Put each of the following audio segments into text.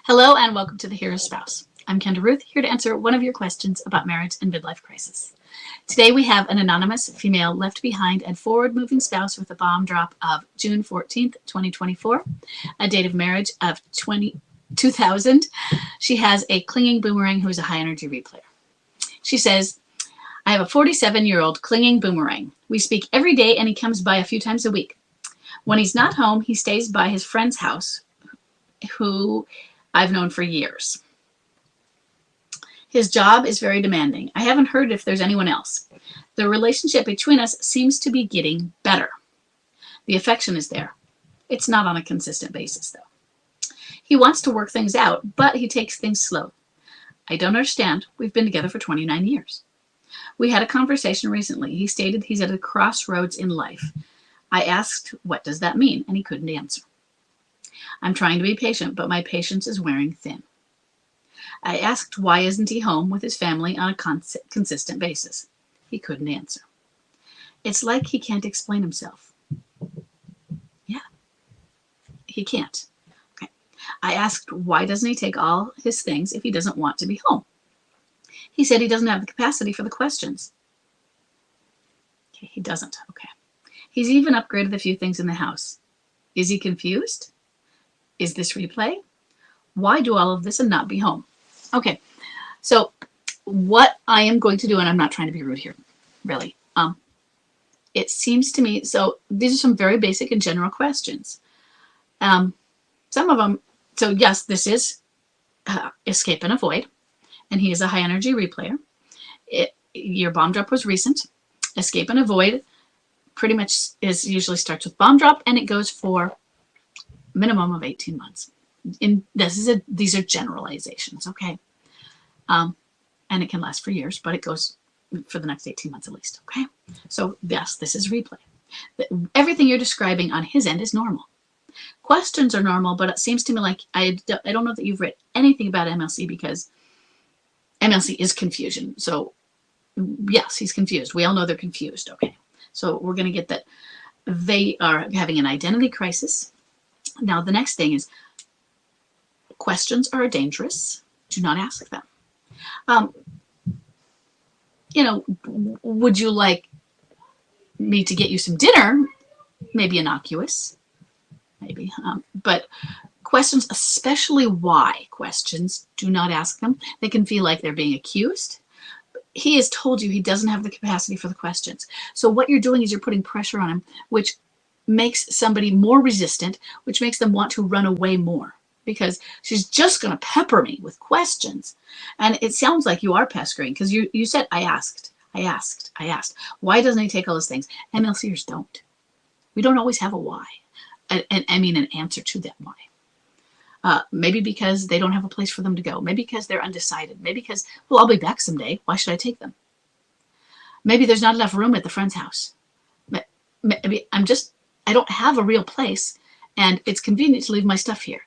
Hello and welcome to The Hero's Spouse. I'm Kendra Ruth, here to answer one of your questions about marriage and midlife crisis. Today we have an anonymous female left behind and forward-moving spouse with a bomb drop of June 14th, 2024, a date of marriage of 2000. She has a clinging boomerang who is a high-energy replayer. She says, I have a 47-year-old clinging boomerang. We speak every day and he comes by a few times a week. When he's not home, he stays by his friend's house, who I've known for years. His job is very demanding. I haven't heard if there's anyone else. The relationship between us seems to be getting better. The affection is there. It's not on a consistent basis, though. He wants to work things out, but he takes things slow. I don't understand. We've been together for 29 years. We had a conversation recently. He stated he's at a crossroads in life. I asked, what does that mean? And he couldn't answer. I'm trying to be patient, but my patience is wearing thin. I asked why isn't he home with his family on a consistent basis. He couldn't answer. It's like he can't explain himself. Yeah, he can't. Okay. I asked why doesn't he take all his things if he doesn't want to be home. He said he doesn't have the capacity for the questions. Okay, he doesn't. Okay. He's even upgraded a few things in the house. Is he confused? Is this replay? Why do all of this and not be home? Okay, so what I am going to do, and I'm not trying to be rude here, really. It seems to me, so these are some very basic and general questions. Some of them, so yes, this is escape and avoid, and he is a high energy replayer. Your bomb drop was recent. Escape and avoid pretty much usually starts with bomb drop, and it goes for minimum of 18 months. These are generalizations, okay? And it can last for years, but it goes for the next 18 months at least, okay? So yes, this is replay. Everything you're describing on his end is normal. Questions are normal, but it seems to me like I don't know that you've read anything about MLC, because MLC is confusion. So yes, he's confused. We all know they're confused, okay? So we're going to get that they are having an identity crisis. Now, the next thing is questions are dangerous. Do not ask them. Would you like me to get you some dinner? Maybe innocuous, maybe. But questions, especially why questions, do not ask them. They can feel like they're being accused. He has told you he doesn't have the capacity for the questions. So what you're doing is you're putting pressure on him, which makes somebody more resistant, which makes them want to run away more, because she's just going to pepper me with questions. And it sounds like you are pestering, because you said, I asked. Why doesn't he take all those things? MLCers don't. We don't always have a why. And I mean an answer to that why. Maybe because they don't have a place for them to go. Maybe because they're undecided. Maybe because, well, I'll be back someday. Why should I take them? Maybe there's not enough room at the friend's house. Maybe I don't have a real place, and it's convenient to leave my stuff here.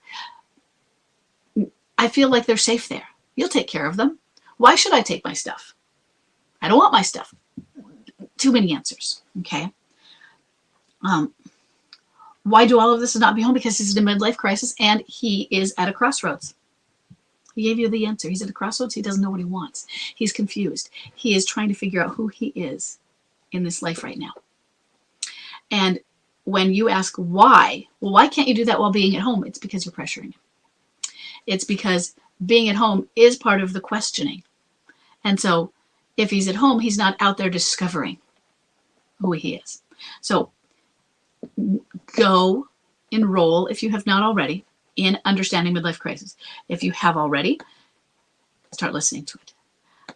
I feel like they're safe there. You'll take care of them. Why should I take my stuff? I don't want my stuff. Too many answers, okay? Why do all of this not be home? Because he's in a midlife crisis, and he is at a crossroads. He gave you the answer. He's at a crossroads. He doesn't know what he wants. He's confused. He is trying to figure out who he is in this life right now. And when you ask why, well, why can't you do that while being at home? It's because you're pressuring him. It's because being at home is part of the questioning. And so if he's at home, he's not out there discovering who he is. So go enroll, if you have not already, in Understanding Midlife Crisis. If you have already, start listening to it.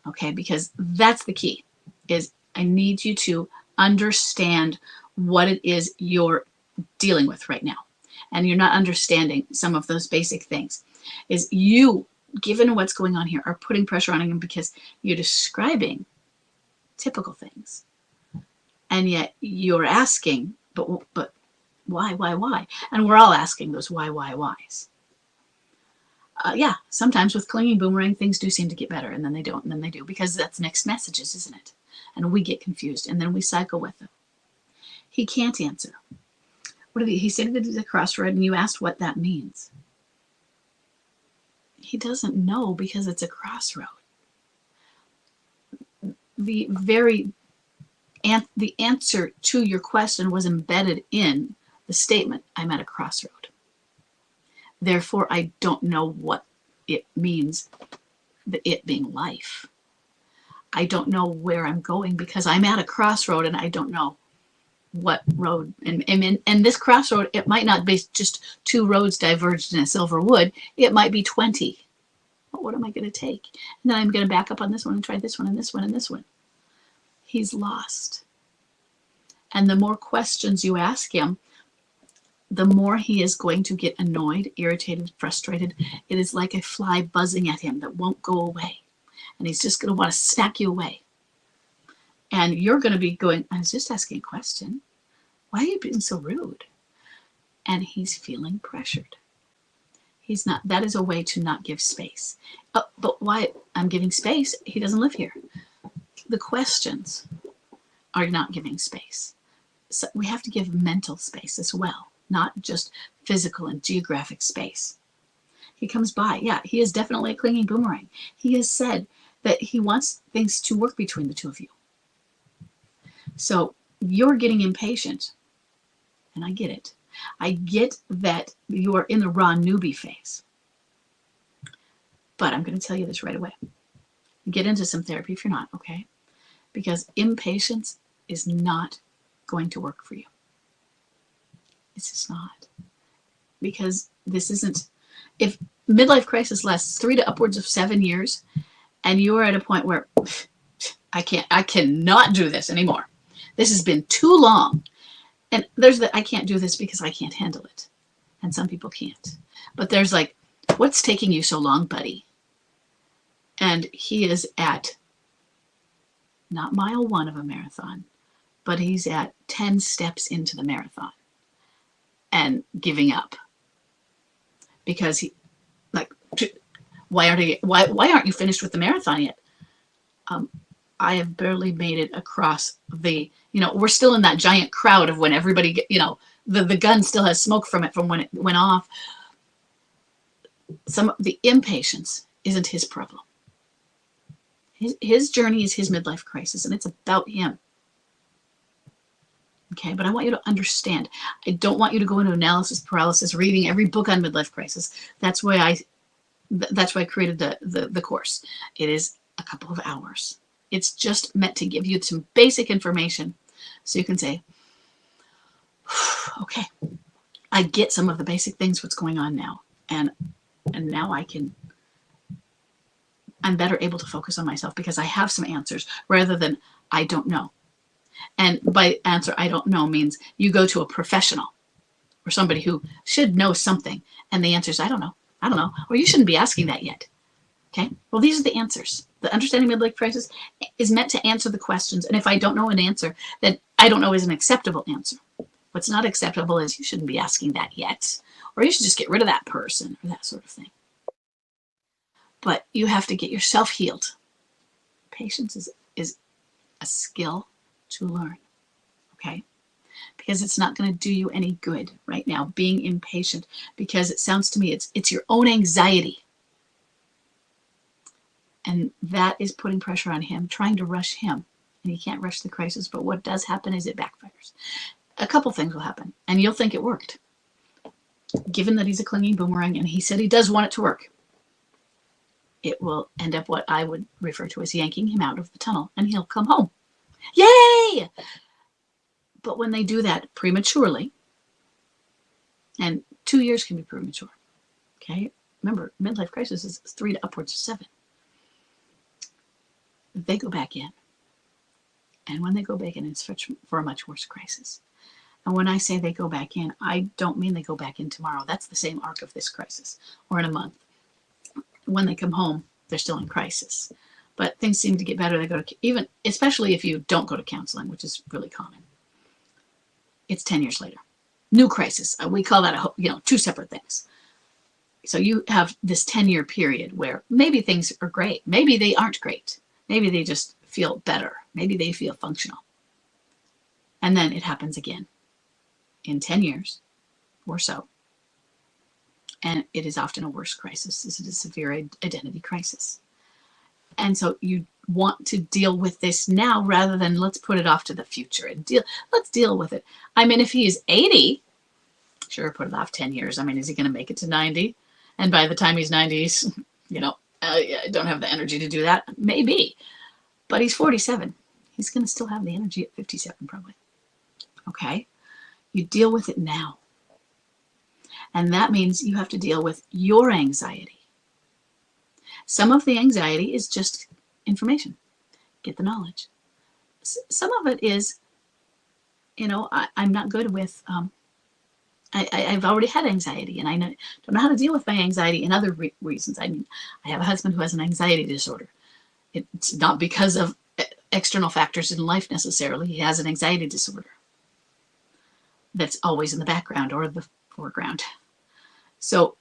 Okay, because that's the key, is I need you to understand what it is you're dealing with right now. And you're not understanding some of those basic things. Is you, given what's going on here, are putting pressure on him because you're describing typical things. And yet you're asking, but why? And we're all asking those whys. Yeah, sometimes with clinging boomerang, things do seem to get better, and then they don't, and then they do, because that's mixed messages, isn't it? And we get confused, and then we cycle with them. He can't answer. He said that he's a crossroad, and you asked what that means. He doesn't know because it's a crossroad. The answer to your question was embedded in the statement, I'm at a crossroad. Therefore, I don't know what it means, it being life. I don't know where I'm going because I'm at a crossroad and I don't know what road. And this crossroad, it might not be just two roads diverged in a silver wood. It might be 20. But what am I going to take? And then I'm going to back up on this one and try this one and this one and this one. He's lost. And the more questions you ask him, the more he is going to get annoyed, irritated, frustrated. It is like a fly buzzing at him that won't go away. And he's just going to want to snack you away. And you're going to be going, I was just asking a question. Why are you being so rude? And he's feeling pressured. He's not, that is a way to not give space. But why I'm giving space? He doesn't live here. The questions are not giving space. So we have to give mental space as well, not just physical and geographic space. He comes by. Yeah, he is definitely a clinging boomerang. He has said that he wants things to work between the two of you. So you're getting impatient, and I get it. I get that you are in the raw newbie phase. But I'm going to tell you this right away. Get into some therapy if you're not, okay? Because impatience is not going to work for you. It's just not. Because this isn't, if midlife crisis lasts 3 to upwards of 7 years, and you're at a point where I cannot do this anymore. This has been too long. And there's the, I can't do this because I can't handle it. And some people can't. But there's like, what's taking you so long, buddy? And he is at not mile 1 of a marathon, but he's at 10 steps into the marathon and giving up. Because he, like, why aren't you finished with the marathon yet? I have barely made it across the, we're still in that giant crowd of when everybody, the gun still has smoke from it from when it went off. Some of the impatience isn't his problem. His journey is his midlife crisis, and it's about him. Okay, but I want you to understand. I don't want you to go into analysis paralysis, reading every book on midlife crisis. That's why I created the course. It is a couple of hours. It's just meant to give you some basic information so you can say, okay, I get some of the basic things, what's going on now. And now I'm better able to focus on myself because I have some answers rather than I don't know. And by answer, I don't know means you go to a professional or somebody who should know something. And the answer is, I don't know. Or you shouldn't be asking that yet. Okay. Well, these are the answers. The understanding midlife crisis is meant to answer the questions. And if I don't know an answer, then I don't know is an acceptable answer. What's not acceptable is you shouldn't be asking that yet, or you should just get rid of that person or that sort of thing. But you have to get yourself healed. Patience is a skill to learn. Okay. Because it's not going to do you any good right now being impatient, because it sounds to me it's your own anxiety. And that is putting pressure on him, trying to rush him. And he can't rush the crisis. But what does happen is it backfires. A couple things will happen. And you'll think it worked. Given that he's a clinging boomerang and he said he does want it to work, it will end up what I would refer to as yanking him out of the tunnel. And he'll come home. Yay! But when they do that prematurely, and 2 years can be premature. Okay? Remember, midlife crisis is 3 to upwards of 7. They go back in. And when they go back in, it's for a much worse crisis. And when I say they go back in, I don't mean they go back in tomorrow. That's the same arc of this crisis, or in a month. When they come home, they're still in crisis. But things seem to get better. They go to, especially if you don't go to counseling, which is really common. It's 10 years later. New crisis. We call that, two separate things. So you have this 10-year period where maybe things are great. Maybe they aren't great. Maybe they just feel better. Maybe they feel functional. And then it happens again in 10 years or so. And it is often a worse crisis. This is a severe identity crisis. And so you want to deal with this now rather than let's put it off to the future and let's deal with it. I mean, if he's 80, sure, put it off 10 years. I mean, is he going to make it to 90? And by the time he's 90, he's, I don't have the energy to do that. Maybe. But he's 47. He's going to still have the energy at 57 probably. Okay? You deal with it now. And that means you have to deal with your anxiety. Some of the anxiety is just information. Get the knowledge. Some of it is, I'm not good with, I've already had anxiety and I don't know how to deal with my anxiety in other reasons. I mean, I have a husband who has an anxiety disorder. It's not because of external factors in life necessarily. He has an anxiety disorder that's always in the background or the foreground. So,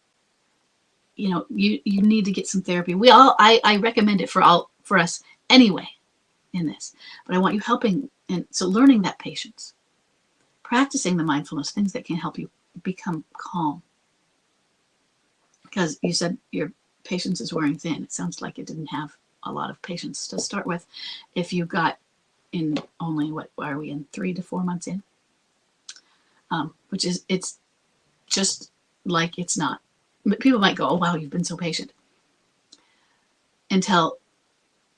you need to get some therapy. I recommend it for us anyway in this, but I want you helping. And so learning that patience, practicing the mindfulness, things that can help you become calm. Because you said your patience is wearing thin. It sounds like it didn't have a lot of patience to start with. If you got in only, what are we in, 3 to 4 months in? Which is, it's just like it's not. People might go, oh, wow, you've been so patient. Until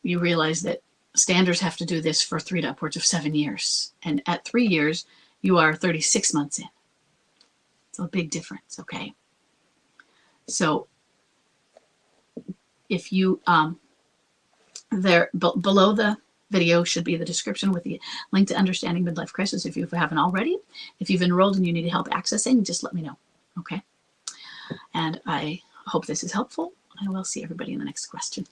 you realize that standards have to do this for 3 to upwards of 7 years. And at 3 years, you are 36 months in. It's a big difference, okay? So if you, below the video should be the description with the link to Understanding Midlife Crisis if you haven't already. If you've enrolled and you need help accessing, just let me know, okay? And I hope this is helpful. I will see everybody in the next question.